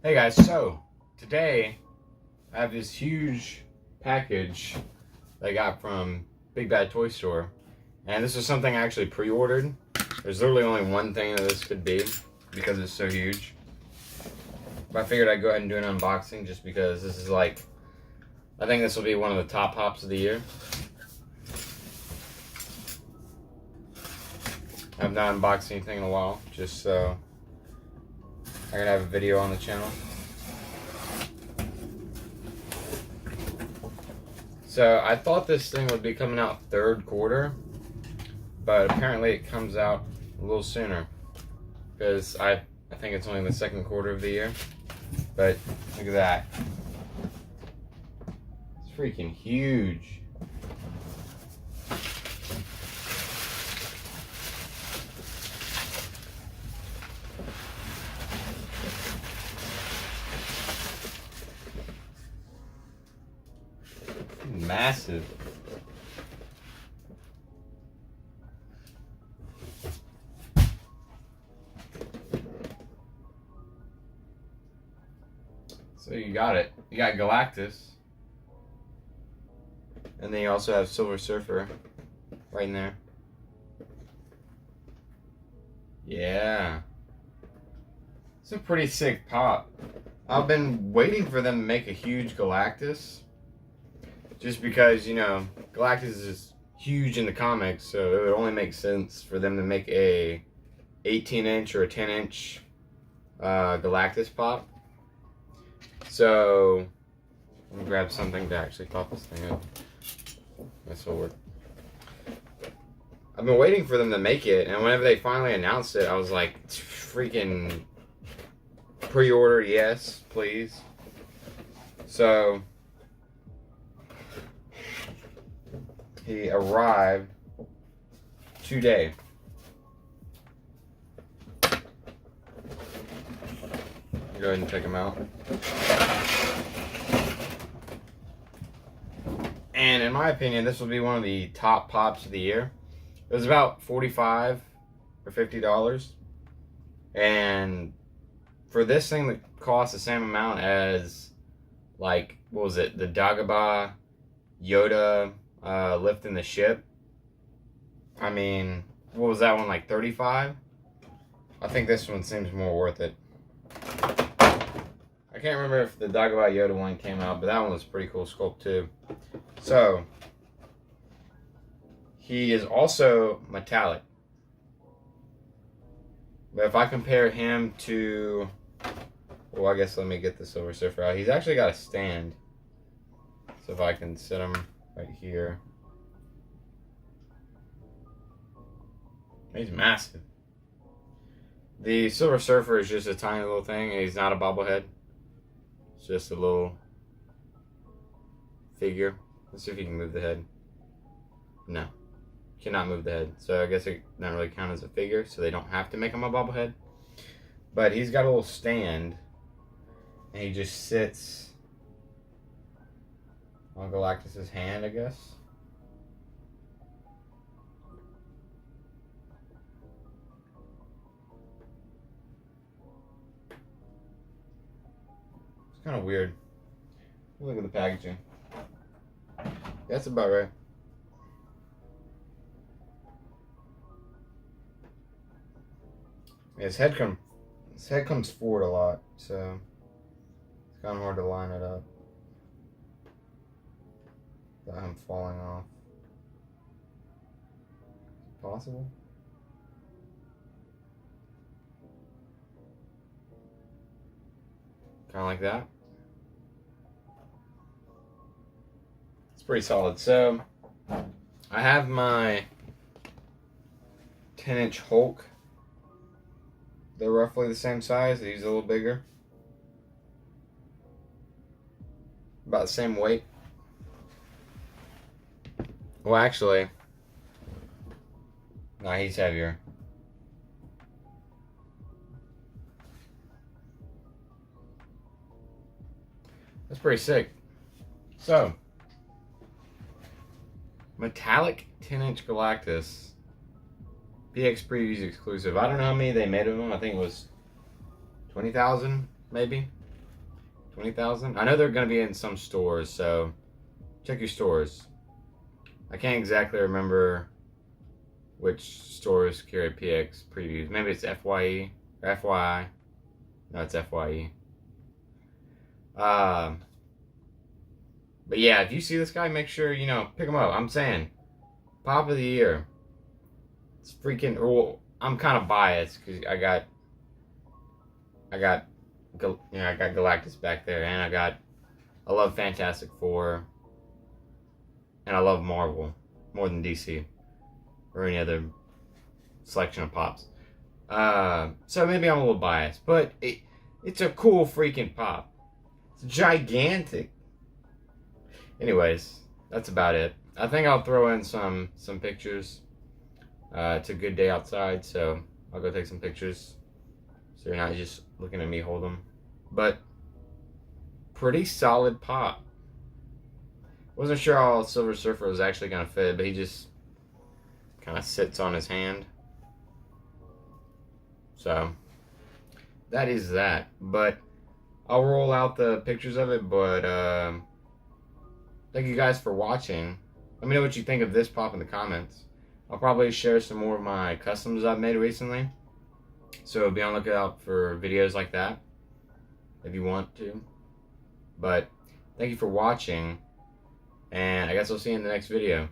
Hey guys, so today I have this huge package that I got from Big Bad Toy Store, and this is something I actually pre-ordered. There's literally only one thing that this could be because it's so huge. But I figured I'd go ahead and do an unboxing just because this is like, I think this will be one of the top pops of the year. I've not unboxed anything in a while, just so I can have a video on the channel. So I thought this thing would be coming out third quarter, but apparently it comes out a little sooner because I think it's only the second quarter of the year. But look at that. It's freaking huge. Massive. So you got it. You got Galactus. And then you also have Silver Surfer right in there. Yeah. It's a pretty sick pop. I've been waiting for them to make a huge Galactus. Just because, you know, Galactus is huge in the comics, so it would only make sense for them to make a 18-inch or a 10-inch Galactus pop. So, let me grab something to actually pop this thing up. This will work. I've been waiting for them to make it, and whenever they finally announced it, I was like, freaking pre-order, yes, please. So, he arrived today. Go ahead and check him out. And in my opinion, this will be one of the top pops of the year. It was about $45 or $50. And for this thing that costs the same amount as, like, what was it? The Dagobah Yoda lifting the ship. I mean, what was that one, like 35? I think this one seems more worth it. I can't remember if the Dagobah Yoda one came out, but that one was a pretty cool sculpt too. So, he is also metallic. But if I compare him to, well, I guess let me get the Silver Surfer out. He's actually got a stand. So if I can set him right here. He's massive. The Silver Surfer is just a tiny little thing. He's not a bobblehead. It's just a little figure. Let's see if you can move the head. No. Cannot move the head. So I guess it doesn't really count as a figure, so they don't have to make him a bobblehead. But he's got a little stand. And he just sits on Galactus's hand, I guess. It's kind of weird. Look at the packaging. That's about right. Yeah, his head comes forward a lot, so it's kind of hard to line it up. Without him falling off. Is it possible? Kind of like that. It's pretty solid. So, I have my 10-inch Hulk. They're roughly the same size. He's a little bigger. About the same weight. Well, actually, no, he's heavier. That's pretty sick. So, metallic 10-inch Galactus. PX Previews exclusive. I don't know how many they made of them. I think it was 20,000, maybe. 20,000. I know they're gonna be in some stores, so check your stores. I can't exactly remember which stores carry PX previews. Maybe it's FYE or FYI. No, it's FYE. But yeah, if you see this guy, make sure, you know, pick him up. I'm saying, pop of the year. It's freaking. Well, I'm kind of biased because I got Galactus back there, and I love Fantastic Four, and I love Marvel more than DC or any other selection of pops. So maybe I'm a little biased, but it's a cool freaking pop. It's gigantic. Anyways, that's about it. I think I'll throw in some pictures. It's a good day outside, so I'll go take some pictures. So you're not just looking at me hold them. But pretty solid pop. Wasn't sure how Silver Surfer was actually going to fit, but he just kind of sits on his hand. So that is that. But I'll roll out the pictures of it. But thank you guys for watching. Let me know what you think of this pop in the comments. I'll probably share some more of my customs I've made recently. So be on the lookout for videos like that if you want to. But thank you for watching, and I guess I'll see you in the next video.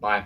Bye.